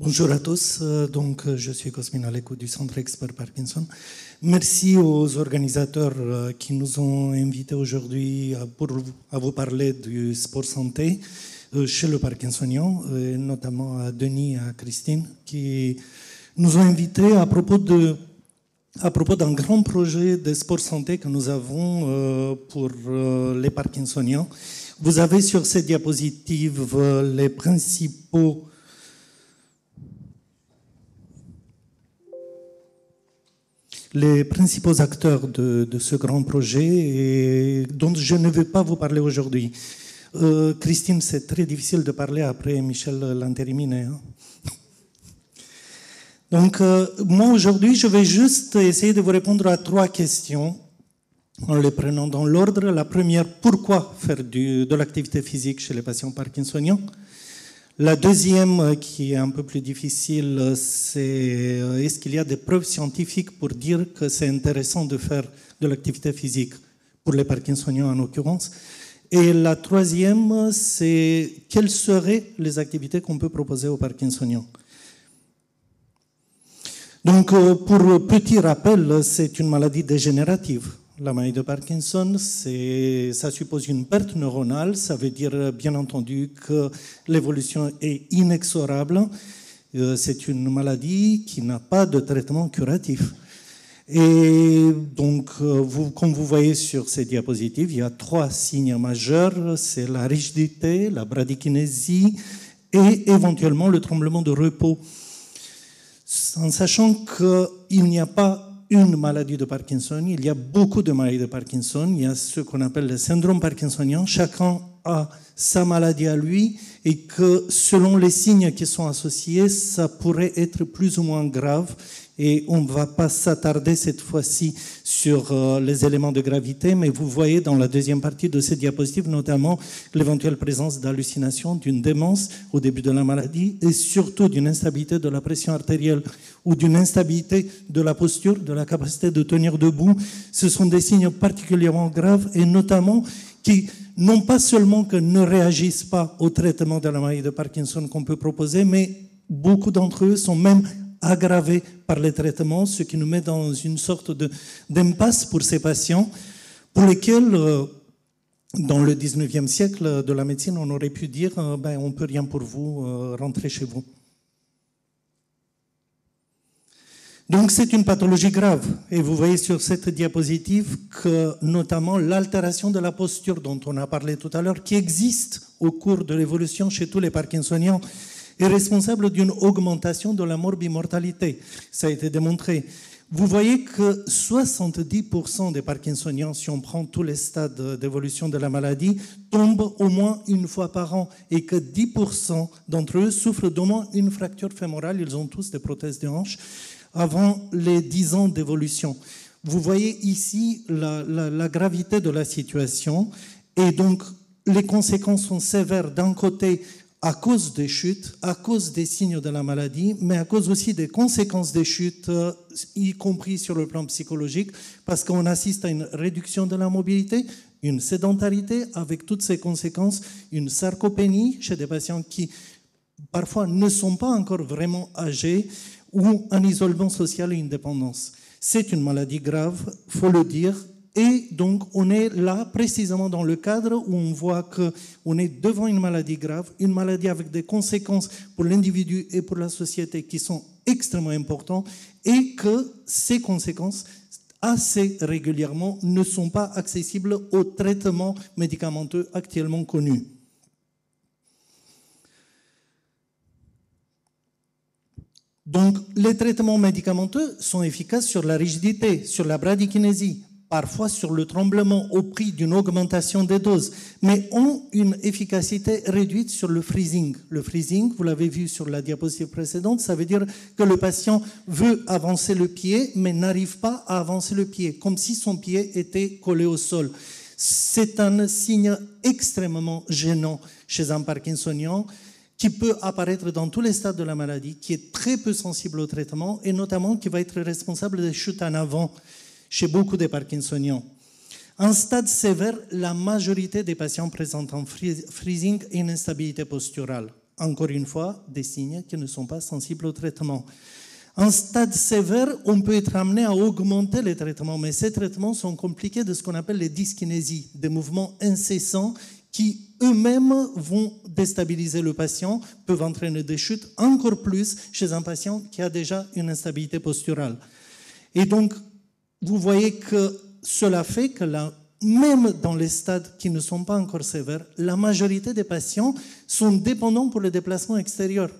Bonjour à tous, je suis Cosmin Aleko du Centre Expert Parkinson. Merci aux organisateurs qui nous ont invités aujourd'hui à vous parler du sport santé chez le Parkinsonien, et notamment à Denis et à Christine, qui nous ont invités à propos d'un grand projet de sport santé que nous avons pour les Parkinsoniens. Vous avez sur cette diapositive les principaux acteurs de ce grand projet et dont je ne vais pas vous parler aujourd'hui. Christine, c'est très difficile de parler après Michel Lantérimine. Hein. Donc, moi aujourd'hui, je vais juste essayer de vous répondre à 3 questions en les prenant dans l'ordre. La première, pourquoi faire de l'activité physique chez les patients parkinsoniens? La deuxième, qui est un peu plus difficile, c'est est-ce qu'il y a des preuves scientifiques pour dire que c'est intéressant de faire de l'activité physique pour les Parkinsoniens en l'occurrence? Et la troisième, c'est quelles seraient les activités qu'on peut proposer aux Parkinsoniens? Donc, pour petit rappel, c'est une maladie dégénérative. La maladie de Parkinson, ça suppose une perte neuronale, ça veut dire bien entendu que l'évolution est inexorable. C'est une maladie qui n'a pas de traitement curatif. Et donc, comme vous voyez sur ces diapositives, il y a 3 signes majeurs, c'est la rigidité, la bradykinésie et éventuellement le tremblement de repos. En sachant qu'il n'y a pas une maladie de Parkinson, il y a beaucoup de maladies de Parkinson, il y a ce qu'on appelle le syndrome parkinsonien, chacun a sa maladie à lui et que selon les signes qui sont associés, ça pourrait être plus ou moins grave et on ne va pas s'attarder cette fois-ci sur les éléments de gravité, mais vous voyez dans la deuxième partie de cette diapositive notamment l'éventuelle présence d'hallucinations, d'une démence au début de la maladie et surtout d'une instabilité de la pression artérielle ou d'une instabilité de la posture, de la capacité de tenir debout. Ce sont des signes particulièrement graves et notamment qui non pas seulement que ne réagissent pas au traitement de la maladie de Parkinson qu'on peut proposer, mais beaucoup d'entre eux sont même aggravés par les traitements, ce qui nous met dans une sorte d'impasse pour ces patients, pour lesquels, dans le 19e siècle de la médecine, on aurait pu dire on ne peut rien pour vous, rentrez chez vous. Donc c'est une pathologie grave et vous voyez sur cette diapositive que notamment l'altération de la posture dont on a parlé tout à l'heure, qui existe au cours de l'évolution chez tous les Parkinsoniens, est responsable d'une augmentation de la morbimortalité. Ça a été démontré. Vous voyez que 70% des Parkinsoniens, si on prend tous les stades d'évolution de la maladie, tombent au moins une fois par an et que 10% d'entre eux souffrent d'au moins une fracture fémorale. Ils ont tous des prothèses de hanche avant les 10 ans d'évolution. Vous voyez ici la gravité de la situation et donc les conséquences sont sévères d'un côté à cause des chutes, à cause des signes de la maladie, mais à cause aussi des conséquences des chutes, y compris sur le plan psychologique, parce qu'on assiste à une réduction de la mobilité, une sédentarité avec toutes ses conséquences, une sarcopénie chez des patients qui parfois ne sont pas encore vraiment âgés, ou un isolement social et une dépendance. C'est une maladie grave, il faut le dire, et donc on est là précisément dans le cadre où on voit qu'on est devant une maladie grave, une maladie avec des conséquences pour l'individu et pour la société qui sont extrêmement importantes et que ces conséquences assez régulièrement ne sont pas accessibles aux traitements médicamenteux actuellement connus. Donc, les traitements médicamenteux sont efficaces sur la rigidité, sur la bradykinésie, parfois sur le tremblement au prix d'une augmentation des doses, mais ont une efficacité réduite sur le freezing. Le freezing, vous l'avez vu sur la diapositive précédente, ça veut dire que le patient veut avancer le pied, mais n'arrive pas à avancer le pied, comme si son pied était collé au sol. C'est un signe extrêmement gênant chez un Parkinsonien, qui peut apparaître dans tous les stades de la maladie, qui est très peu sensible au traitement et notamment qui va être responsable des chutes en avant chez beaucoup des Parkinsoniens. En stade sévère, la majorité des patients présentent un freezing et une instabilité posturale. encore une fois, des signes qui ne sont pas sensibles au traitement. En stade sévère, on peut être amené à augmenter les traitements, mais ces traitements sont compliqués de ce qu'on appelle les dyskinésies, des mouvements incessants qui eux-mêmes vont déstabiliser le patient, peuvent entraîner des chutes encore plus chez un patient qui a déjà une instabilité posturale. Et donc, vous voyez que cela fait que même dans les stades qui ne sont pas encore sévères, la majorité des patients sont dépendants pour les déplacements extérieurs.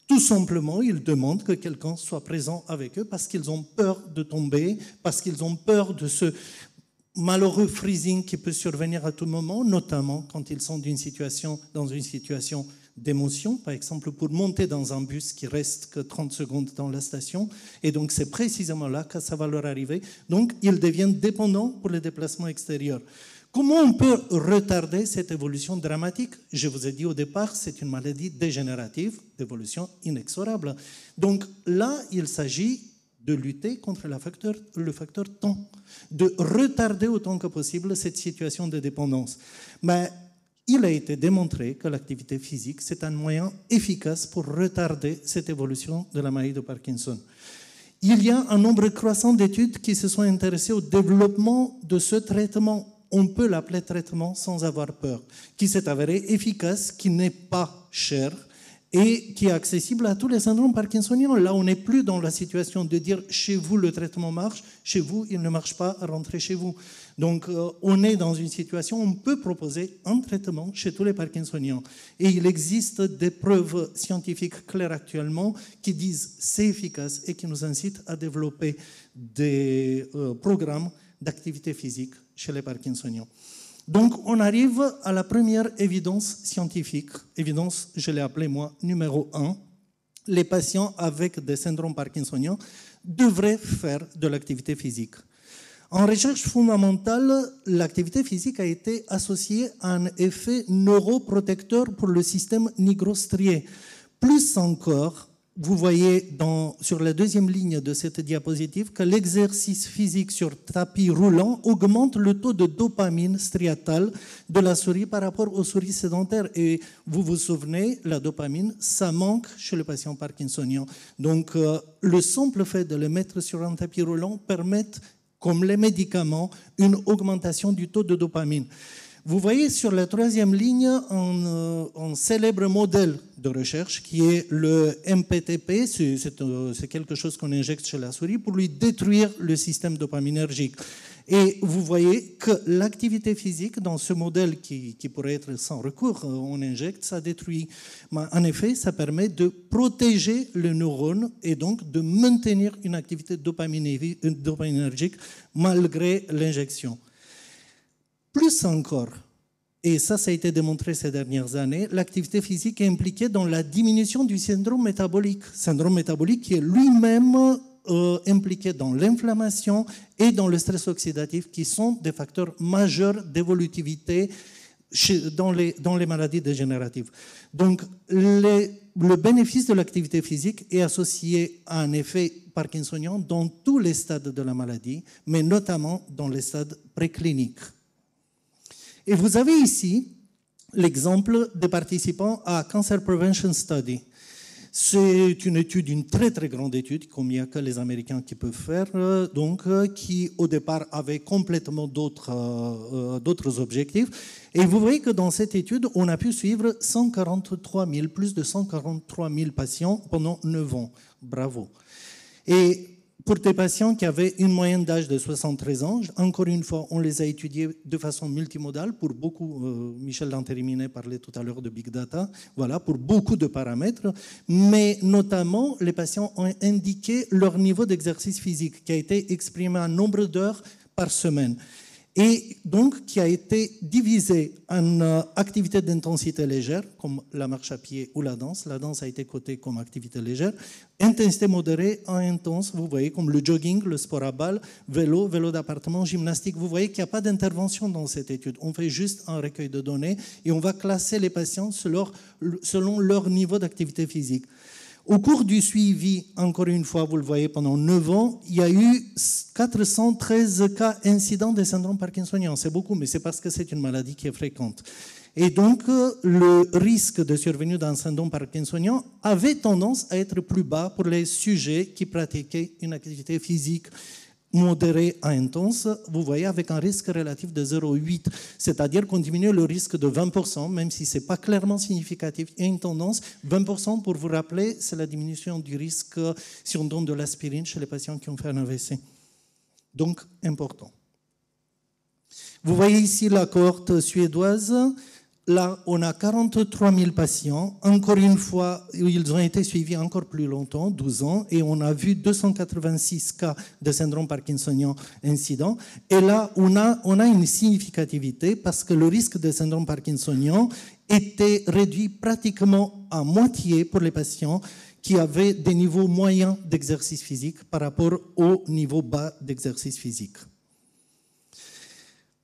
Tout simplement, ils demandent que quelqu'un soit présent avec eux parce qu'ils ont peur de tomber, parce qu'ils ont peur de ce malheureux freezing qui peut survenir à tout moment, notamment quand ils sont dans une situation d'émotion, par exemple pour monter dans un bus qui reste que 30 secondes dans la station, et donc c'est précisément là que ça va leur arriver. Donc ils deviennent dépendants pour les déplacements extérieurs. Comment on peut retarder cette évolution dramatique? Je vous ai dit au départ, c'est une maladie dégénérative d'évolution inexorable. Donc là, il s'agit de lutter contre le facteur temps, de retarder autant que possible cette situation de dépendance. Mais il a été démontré que l'activité physique, c'est un moyen efficace pour retarder cette évolution de la maladie de Parkinson. Il y a un nombre croissant d'études qui se sont intéressées au développement de ce traitement. On peut l'appeler traitement sans avoir peur, qui s'est avéré efficace, qui n'est pas cher et qui est accessible à tous les syndromes parkinsoniens. Là, on n'est plus dans la situation de dire chez vous le traitement marche, chez vous il ne marche pas, rentrez chez vous. Donc on est dans une situation où on peut proposer un traitement chez tous les parkinsoniens. Et il existe des preuves scientifiques claires actuellement qui disent c'est efficace et qui nous incitent à développer des programmes d'activité physique chez les parkinsoniens. Donc, on arrive à la première évidence scientifique. Évidence, je l'ai appelée, moi, numéro 1. Les patients avec des syndromes parkinsoniens devraient faire de l'activité physique. En recherche fondamentale, l'activité physique a été associée à un effet neuroprotecteur pour le système nigrostrié. Plus encore, vous voyez sur la deuxième ligne de cette diapositive que l'exercice physique sur tapis roulant augmente le taux de dopamine striatale de la souris par rapport aux souris sédentaires. Et vous vous souvenez, la dopamine, ça manque chez le patient parkinsonien. Donc, le simple fait de le mettre sur un tapis roulant permet, comme les médicaments, une augmentation du taux de dopamine. Vous voyez sur la troisième ligne un célèbre modèle de recherche qui est le MPTP. C'est quelque chose qu'on injecte chez la souris pour lui détruire le système dopaminergique. Et vous voyez que l'activité physique dans ce modèle qui pourrait être sans recours, on injecte, ça détruit. Mais en effet, ça permet de protéger le neurone et donc de maintenir une activité dopaminergique malgré l'injection. Plus encore, et ça a été démontré ces dernières années, l'activité physique est impliquée dans la diminution du syndrome métabolique. Syndrome métabolique qui est lui-même impliqué dans l'inflammation et dans le stress oxydatif, qui sont des facteurs majeurs d'évolutivité dans les maladies dégénératives. Donc, le bénéfice de l'activité physique est associé à un effet parkinsonien dans tous les stades de la maladie, mais notamment dans les stades précliniques. Et vous avez ici l'exemple des participants à Cancer Prevention Study. C'est une étude, une très très grande étude, comme il n'y a que les Américains qui peuvent faire, donc qui au départ avait complètement d'autres objectifs. Et vous voyez que dans cette étude, on a pu suivre plus de 143 000 patients pendant 9 ans. Bravo. Et pour des patients qui avaient une moyenne d'âge de 73 ans, encore une fois, on les a étudiés de façon multimodale pour beaucoup, Michel Lanteriminet parlait tout à l'heure de Big Data, voilà, pour beaucoup de paramètres, mais notamment, les patients ont indiqué leur niveau d'exercice physique qui a été exprimé en nombre d'heures par semaine et donc qui a été divisé en activités d'intensité légère, comme la marche à pied ou la danse. La danse a été cotée comme activité légère. Intensité modérée à intense, vous voyez, comme le jogging, le sport à balle, vélo d'appartement, gymnastique. Vous voyez qu'il n'y a pas d'intervention dans cette étude. On fait juste un recueil de données et on va classer les patients selon leur niveau d'activité physique. Au cours du suivi, encore une fois, vous le voyez, pendant 9 ans, il y a eu 413 cas incidents de syndrome parkinsonien. C'est beaucoup, mais c'est parce que c'est une maladie qui est fréquente. Et donc, le risque de survenue d'un syndrome parkinsonien avait tendance à être plus bas pour les sujets qui pratiquaient une activité physique modérée à intense, vous voyez, avec un risque relatif de 0,8, c'est-à-dire qu'on diminue le risque de 20%, même si ce n'est pas clairement significatif. Il y a une tendance, 20%, pour vous rappeler, c'est la diminution du risque si on donne de l'aspirine chez les patients qui ont fait un AVC. Donc, important. Vous voyez ici la cohorte suédoise. Là, on a 43 000 patients. Encore une fois, ils ont été suivis encore plus longtemps, 12 ans, et on a vu 286 cas de syndrome parkinsonien incident. Et là, on a une significativité parce que le risque de syndrome parkinsonien était réduit pratiquement à moitié pour les patients qui avaient des niveaux moyens d'exercice physique par rapport au niveau bas d'exercice physique.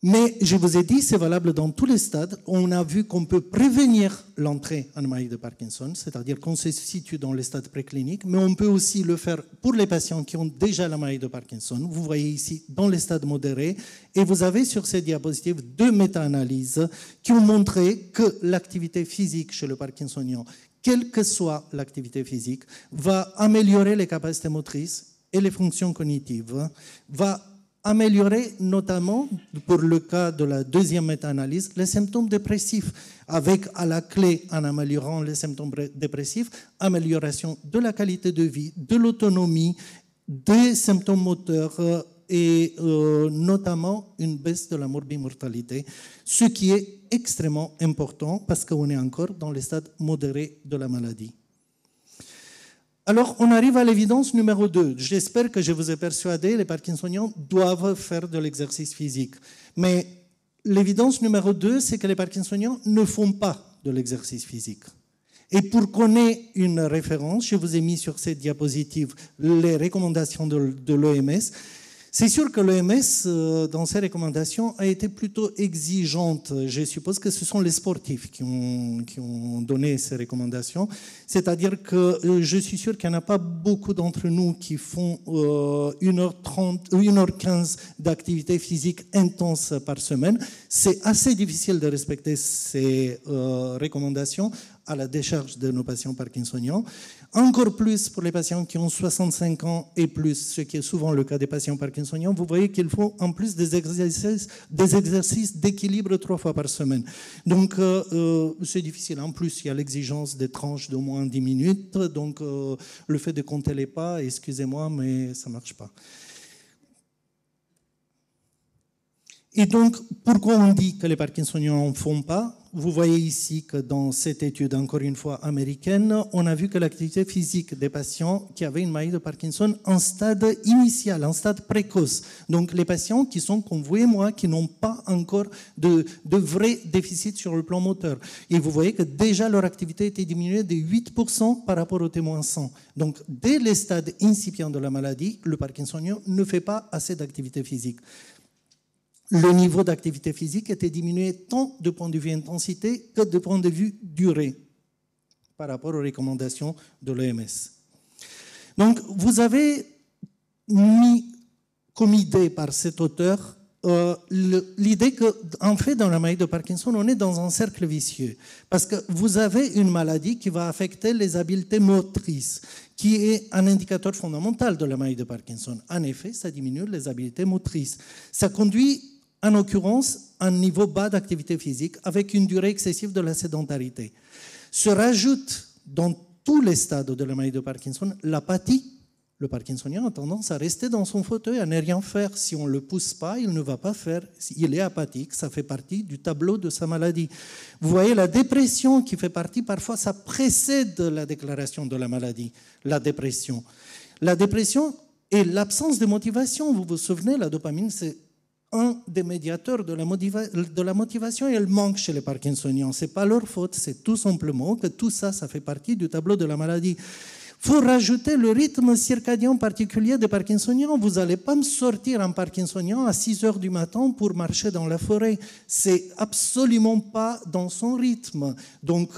Mais je vous ai dit, c'est valable dans tous les stades. On a vu qu'on peut prévenir l'entrée en maladie de Parkinson, c'est-à-dire qu'on se situe dans les stades précliniques, mais on peut aussi le faire pour les patients qui ont déjà la maladie de Parkinson. Vous voyez ici dans les stades modérés, et vous avez sur ces diapositives 2 méta-analyses qui ont montré que l'activité physique chez le Parkinsonien, quelle que soit l'activité physique, va améliorer les capacités motrices et les fonctions cognitives, va améliorer notamment, pour le cas de la deuxième méta-analyse, les symptômes dépressifs, avec à la clé, en améliorant les symptômes dépressifs, amélioration de la qualité de vie, de l'autonomie, des symptômes moteurs et notamment une baisse de la morbimortalité, ce qui est extrêmement important parce qu'on est encore dans les stades modérés de la maladie. Alors, on arrive à l'évidence numéro 2. J'espère que je vous ai persuadé, les Parkinsoniens doivent faire de l'exercice physique. Mais l'évidence numéro 2, c'est que les Parkinsoniens ne font pas de l'exercice physique. Et pour qu'on ait une référence, je vous ai mis sur cette diapositive les recommandations de l'OMS. C'est sûr que l'OMS, dans ses recommandations, a été plutôt exigeante. Je suppose que ce sont les sportifs qui ont donné ces recommandations. C'est-à-dire que je suis sûr qu'il n'y en a pas beaucoup d'entre nous qui font 1h30 ou 1h15 d'activité physique intense par semaine. C'est assez difficile de respecter ces recommandations à la décharge de nos patients parkinsoniens. Encore plus pour les patients qui ont 65 ans et plus, ce qui est souvent le cas des patients parkinsoniens. Vous voyez qu'il faut en plus des exercices d'équilibre 3 fois par semaine. Donc, c'est difficile. En plus, il y a l'exigence des tranches d'au moins 10 minutes. Donc, le fait de compter les pas, excusez-moi, mais ça ne marche pas. Et donc, pourquoi on dit que les Parkinsoniens n'en font pas? Vous voyez ici que dans cette étude, encore une fois américaine, on a vu que l'activité physique des patients qui avaient une maladie de Parkinson en stade initial, en stade précoce, donc les patients qui sont comme vous et moi, qui n'ont pas encore de vrais déficits sur le plan moteur. Et vous voyez que déjà leur activité était diminuée de 8% par rapport aux témoins sans. Donc, dès les stades incipients de la maladie, le Parkinsonien ne fait pas assez d'activité physique. Le niveau d'activité physique était diminué tant de point de vue intensité que de point de vue durée par rapport aux recommandations de l'OMS. Donc, vous avez mis comme idée par cet auteur l'idée qu'en fait, dans la maladie de Parkinson, on est dans un cercle vicieux. Parce que vous avez une maladie qui va affecter les habiletés motrices, qui est un indicateur fondamental de la maladie de Parkinson. En effet, ça diminue les habiletés motrices. Ça conduit en l'occurrence, un niveau bas d'activité physique avec une durée excessive de la sédentarité. Se rajoute dans tous les stades de la maladie de Parkinson l'apathie. Le Parkinsonien a tendance à rester dans son fauteuil, à ne rien faire. Si on ne le pousse pas, il ne va pas faire. Il est apathique, ça fait partie du tableau de sa maladie. Vous voyez la dépression qui fait partie, parfois ça précède la déclaration de la maladie, la dépression. La dépression et l'absence de motivation, vous vous souvenez, la dopamine, c'est un des médiateurs de la motivation et elle manque chez les Parkinsoniens. Ce n'est pas leur faute, c'est tout simplement que tout ça, ça fait partie du tableau de la maladie. Il faut rajouter le rythme circadien particulier des Parkinsoniens. Vous n'allez pas me sortir un Parkinsonien à 6 heures du matin pour marcher dans la forêt. C'est absolument pas dans son rythme. Donc,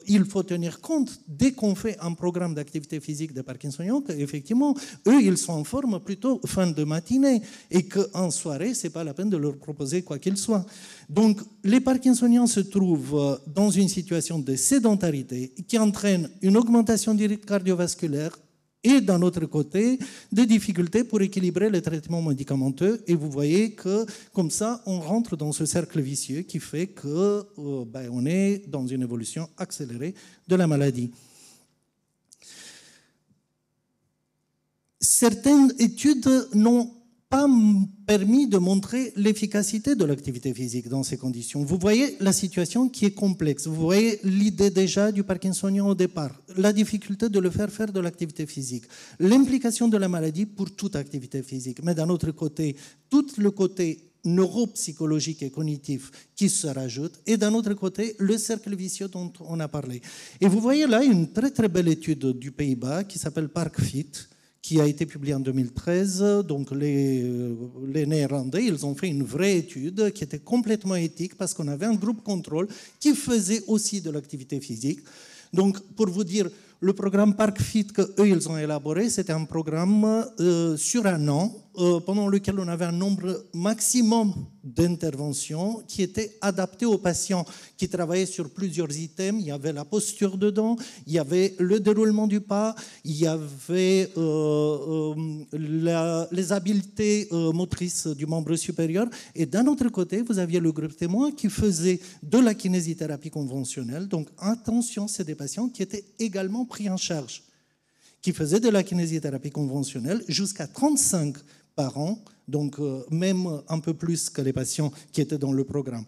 il faut tenir compte, dès qu'on fait un programme d'activité physique des Parkinsoniens, qu'effectivement, eux, ils sont en forme plutôt fin de matinée et qu'en soirée, ce n'est pas la peine de leur proposer quoi qu'il soit. Donc, les Parkinsoniens se trouvent dans une situation de sédentarité qui entraîne une augmentation du rythme cardiovasculaire et d'un autre côté, des difficultés pour équilibrer les traitements médicamenteux. Et vous voyez que, comme ça, on rentre dans ce cercle vicieux qui fait qu'on est dans une évolution accélérée de la maladie. Certaines études n'ont pas permis de montrer l'efficacité de l'activité physique dans ces conditions. Vous voyez la situation qui est complexe. Vous voyez l'idée déjà du Parkinsonien au départ, la difficulté de le faire de l'activité physique, l'implication de la maladie pour toute activité physique. Mais d'un autre côté, tout le côté neuropsychologique et cognitif qui se rajoute, et d'un autre côté, le cercle vicieux dont on a parlé. Et vous voyez là une très très belle étude du Pays-Bas qui s'appelle ParkFit, qui a été publié en 2013. Donc les Néerlandais, ils ont fait une vraie étude qui était complètement éthique parce qu'on avait un groupe contrôle qui faisait aussi de l'activité physique. Donc, pour vous dire, le programme ParkFit qu'eux, ils ont élaboré, c'était un programme sur un an pendant lequel on avait un nombre maximum d'interventions qui étaient adaptées aux patients qui travaillaient sur plusieurs items. Il y avait la posture dedans, il y avait le déroulement du pas, il y avait les habiletés motrices du membre supérieur. Et d'un autre côté, vous aviez le groupe témoin qui faisait de la kinésithérapie conventionnelle. Donc attention, c'est des patients qui étaient également pris en charge, qui faisaient de la kinésithérapie conventionnelle jusqu'à 35 par an, donc même un peu plus que les patients qui étaient dans le programme.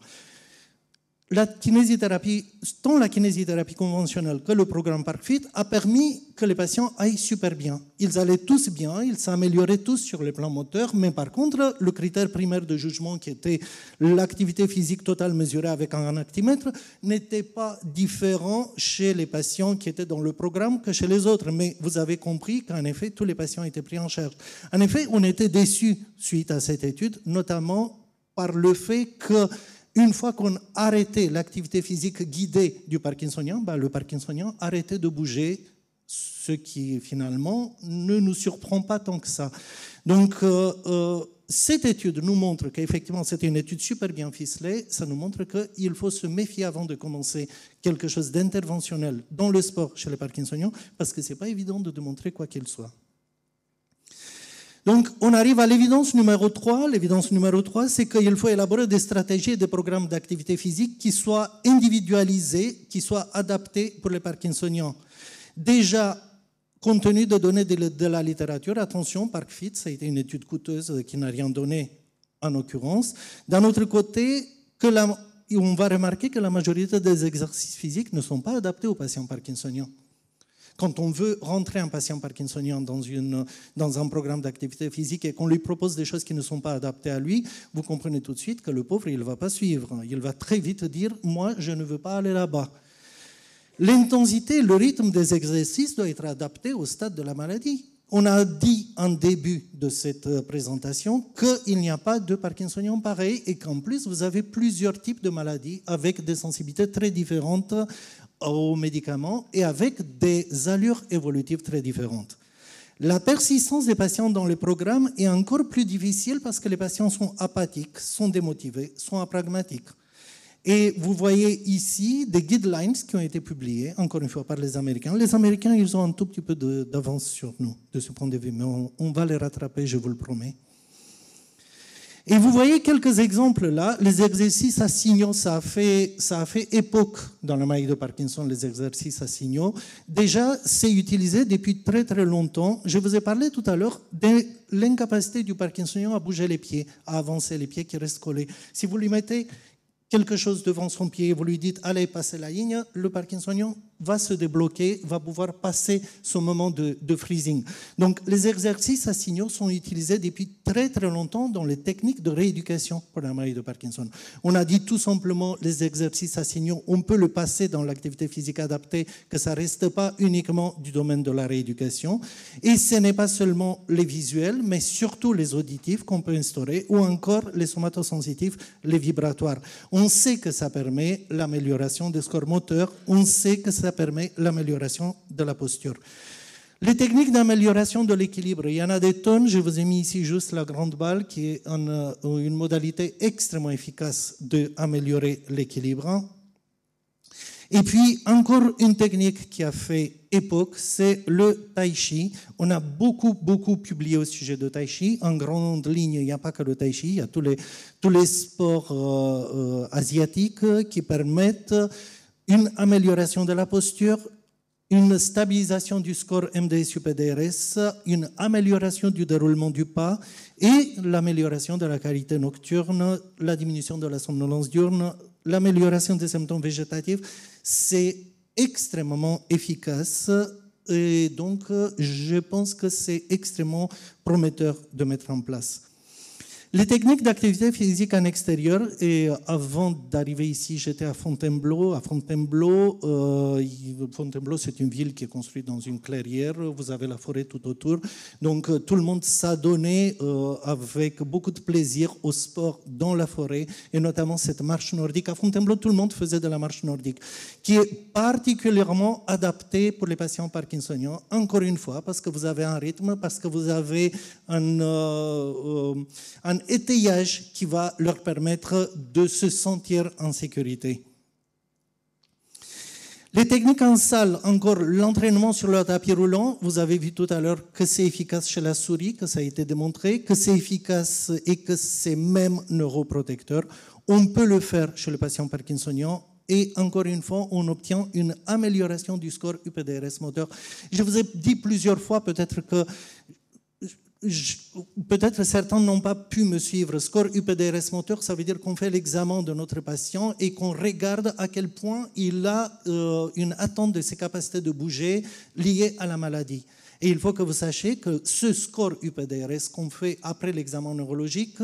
La kinésithérapie, tant la kinésithérapie conventionnelle que le programme ParkFit a permis que les patients aillent super bien. Ils allaient tous bien, ils s'amélioraient tous sur le plan moteur, mais par contre, le critère primaire de jugement qui était l'activité physique totale mesurée avec un actimètre n'était pas différent chez les patients qui étaient dans le programme que chez les autres. Mais vous avez compris qu'en effet, tous les patients étaient pris en charge. En effet, on était déçus suite à cette étude, notamment par le fait que une fois qu'on arrêtait l'activité physique guidée du Parkinsonien, le Parkinsonien arrêtait de bouger, ce qui finalement ne nous surprend pas tant que ça. Donc cette étude nous montre qu'effectivement c'était une étude super bien ficelée, ça nous montre qu'il faut se méfier avant de commencer quelque chose d'interventionnel dans le sport chez les Parkinsoniens, parce que ce n'est pas évident de démontrer quoi qu'il soit. Donc, on arrive à l'évidence numéro 3. L'évidence numéro 3, c'est qu'il faut élaborer des stratégies et des programmes d'activité physique qui soient individualisés, qui soient adaptés pour les Parkinsoniens. Déjà, compte tenu des données de la littérature, attention, ParkFit, ça a été une étude coûteuse qui n'a rien donné en l'occurrence. D'un autre côté, on va remarquer que la majorité des exercices physiques ne sont pas adaptés aux patients parkinsoniens. Quand on veut rentrer un patient parkinsonien dans un programme d'activité physique et qu'on lui propose des choses qui ne sont pas adaptées à lui, vous comprenez tout de suite que le pauvre, il ne va pas suivre. Il va très vite dire « moi, je ne veux pas aller là-bas ». L'intensité, le rythme des exercices doit être adapté au stade de la maladie. On a dit en début de cette présentation qu'il n'y a pas de parkinsonien pareil et qu'en plus, vous avez plusieurs types de maladies avec des sensibilités très différentes aux médicaments et avec des allures évolutives très différentes. La persistance des patients dans les programmes est encore plus difficile parce que les patients sont apathiques, sont démotivés, sont apragmatiques. Et vous voyez ici des guidelines qui ont été publiés, encore une fois par les Américains. Les Américains, ils ont un tout petit peu d'avance sur nous, de ce point de vue, mais on va les rattraper, je vous le promets. Et vous voyez quelques exemples là. Les exercices à signaux, ça a fait époque dans la maladie de Parkinson, les exercices à signaux. Déjà, c'est utilisé depuis très très longtemps. Je vous ai parlé tout à l'heure de l'incapacité du Parkinsonien à bouger les pieds, à avancer les pieds qui restent collés. Si vous lui mettez quelque chose devant son pied et vous lui dites « allez, passez la ligne », le Parkinsonien va se débloquer, va pouvoir passer ce moment de freezing. Donc, les exercices à signaux sont utilisés depuis très très longtemps dans les techniques de rééducation pour la maladie de Parkinson. On a dit tout simplement les exercices à signaux, on peut le passer dans l'activité physique adaptée, que ça ne reste pas uniquement du domaine de la rééducation. Et ce n'est pas seulement les visuels, mais surtout les auditifs qu'on peut instaurer, ou encore les somatosensitifs, les vibratoires. On sait que ça permet l'amélioration des scores moteurs, on sait que ça permet l'amélioration de la posture. Les techniques d'amélioration de l'équilibre, il y en a des tonnes. Je vous ai mis ici juste la grande balle qui est une modalité extrêmement efficace d'améliorer l'équilibre. Et puis, encore une technique qui a fait époque, c'est le tai chi. On a beaucoup publié au sujet de tai chi. En grande ligne, il n'y a pas que le tai chi, il y a tous les sports asiatiques qui permettent une amélioration de la posture, une stabilisation du score MDS-UPDRS, une amélioration du déroulement du pas et l'amélioration de la qualité nocturne, la diminution de la somnolence diurne, l'amélioration des symptômes végétatifs. C'est extrêmement efficace et donc je pense que c'est extrêmement prometteur de mettre en place. Les techniques d'activité physique en extérieur, et avant d'arriver ici, j'étais à Fontainebleau. À Fontainebleau, c'est une ville qui est construite dans une clairière. Vous avez la forêt tout autour. Donc, tout le monde s'adonnait avec beaucoup de plaisir au sport dans la forêt, et notamment cette marche nordique. À Fontainebleau, tout le monde faisait de la marche nordique, qui est particulièrement adaptée pour les patients parkinsoniens, encore une fois, parce que vous avez un rythme, parce que vous avez un étayage qui va leur permettre de se sentir en sécurité. Les techniques en salle, encore l'entraînement sur le tapis roulant, vous avez vu tout à l'heure que c'est efficace chez la souris, que ça a été démontré, que c'est efficace et que c'est même neuroprotecteur. On peut le faire chez le patient parkinsonien et encore une fois, on obtient une amélioration du score UPDRS moteur. Je vous ai dit plusieurs fois, peut-être certains n'ont pas pu me suivre. Score UPDRS moteur, ça veut dire qu'on fait l'examen de notre patient et qu'on regarde à quel point il a une attente de ses capacités de bouger liées à la maladie. Et il faut que vous sachiez que ce score UPDRS qu'on fait après l'examen neurologique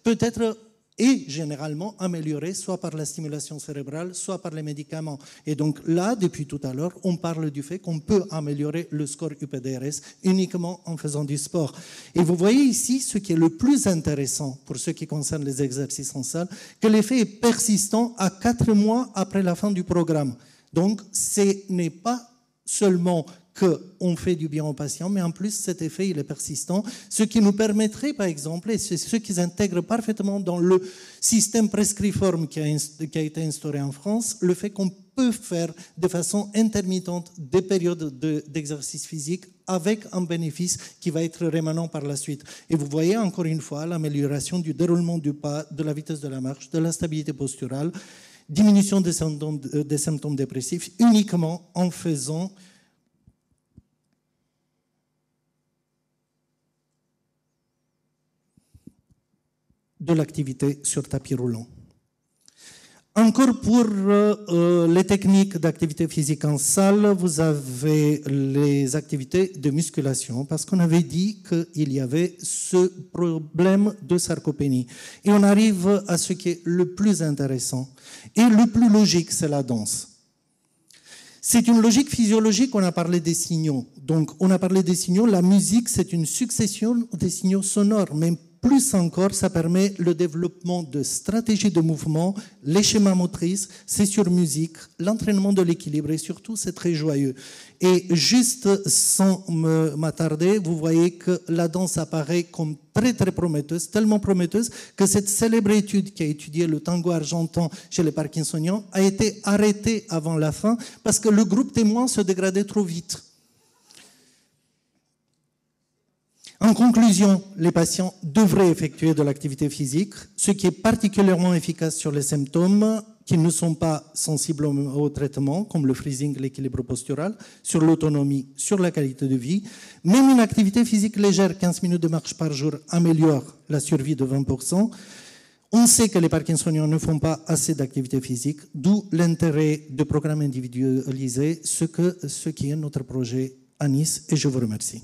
peut être et généralement amélioré soit par la stimulation cérébrale, soit par les médicaments. Et donc là, depuis tout à l'heure, on parle du fait qu'on peut améliorer le score UPDRS uniquement en faisant du sport. Et vous voyez ici ce qui est le plus intéressant pour ce qui concerne les exercices en salle, que l'effet est persistant à 4 mois après la fin du programme. Donc ce n'est pas seulement qu'on fait du bien aux patients, mais en plus cet effet il est persistant, ce qui nous permettrait par exemple, et c'est ce qui s'intègre parfaitement dans le système prescriforme qui a été instauré en France, le fait qu'on peut faire de façon intermittente des périodes d'exercice physique avec un bénéfice qui va être rémanent par la suite. Et vous voyez encore une fois l'amélioration du déroulement du pas, de la vitesse de la marche, de la stabilité posturale, diminution des symptômes dépressifs uniquement en faisant de l'activité sur tapis roulant. Encore pour les techniques d'activité physique en salle, vous avez les activités de musculation, parce qu'on avait dit qu'il y avait ce problème de sarcopénie. Et on arrive à ce qui est le plus intéressant et le plus logique, c'est la danse. C'est une logique physiologique, on a parlé des signaux. Donc on a parlé des signaux, la musique c'est une succession des signaux sonores, mais plus encore, ça permet le développement de stratégies de mouvement, les schémas motrices, c'est sur musique, l'entraînement de l'équilibre et surtout c'est très joyeux. Et juste sans m'attarder, vous voyez que la danse apparaît comme très prometteuse, tellement prometteuse que cette célèbre étude qui a étudié le tango argentin chez les Parkinsoniens a été arrêtée avant la fin parce que le groupe témoin se dégradait trop vite. En conclusion, les patients devraient effectuer de l'activité physique, ce qui est particulièrement efficace sur les symptômes qui ne sont pas sensibles au traitement, comme le freezing, l'équilibre postural, sur l'autonomie, sur la qualité de vie. Même une activité physique légère, 15 minutes de marche par jour, améliore la survie de 20%. On sait que les Parkinsoniens ne font pas assez d'activité physique, d'où l'intérêt de programmes individualisés, ce qui est notre projet à Nice, et je vous remercie.